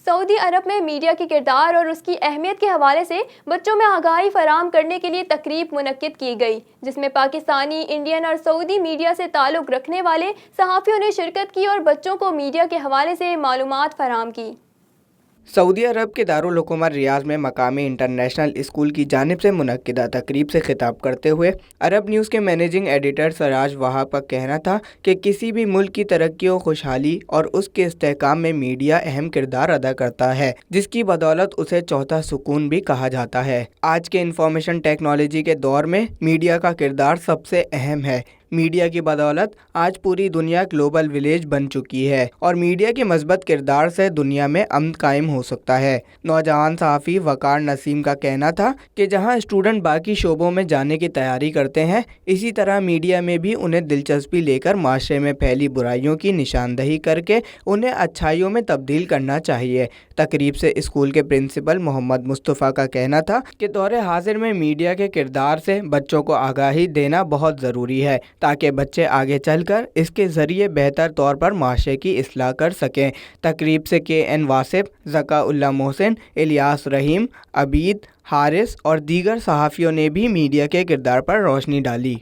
سعودی عرب میں میڈیا کے کردار اور اس کی اہمیت کے حوالے سے بچوں میں آگاہی فراہم کرنے کے لیے تقریب منعقد کی گئی، جس میں پاکستانی، انڈین اور سعودی میڈیا سے تعلق رکھنے والے صحافیوں نے شرکت کی اور بچوں کو میڈیا کے حوالے سے معلومات فراہم کی۔ سعودی عرب کے دارالحکومت ریاض میں مقامی انٹرنیشنل اسکول کی جانب سے منعقدہ تقریب سے خطاب کرتے ہوئے عرب نیوز کے مینیجنگ ایڈیٹر سراج وہاب کا کہنا تھا کہ کسی بھی ملک کی ترقی و خوشحالی اور اس کے استحکام میں میڈیا اہم کردار ادا کرتا ہے، جس کی بدولت اسے چوتھا سکون بھی کہا جاتا ہے۔ آج کے انفارمیشن ٹیکنالوجی کے دور میں میڈیا کا کردار سب سے اہم ہے۔ میڈیا کی بدولت آج پوری دنیا گلوبل ولیج بن چکی ہے اور میڈیا کے مثبت کردار سے دنیا میں امن قائم ہو سکتا ہے۔ نوجوان صحافی وقار نسیم کا کہنا تھا کہ جہاں اسٹوڈنٹ باقی شعبوں میں جانے کی تیاری کرتے ہیں، اسی طرح میڈیا میں بھی انہیں دلچسپی لے کر معاشرے میں پھیلی برائیوں کی نشاندہی کر کے انہیں اچھائیوں میں تبدیل کرنا چاہیے۔ تقریب سے اسکول کے پرنسپل محمد مصطفیٰ کا کہنا تھا کہ دور حاضر میں میڈیا کے کردار سے بچوں کو آگاہی دینا بہت ضروری ہے تاکہ بچے آگے چل کر اس کے ذریعے بہتر طور پر معاشرے کی اصلاح کر سکیں۔ تقریب سے KN واصف، ذکا اللہ محسن، الیاس رحیم، عبید، حارث اور دیگر صحافیوں نے بھی میڈیا کے کردار پر روشنی ڈالی۔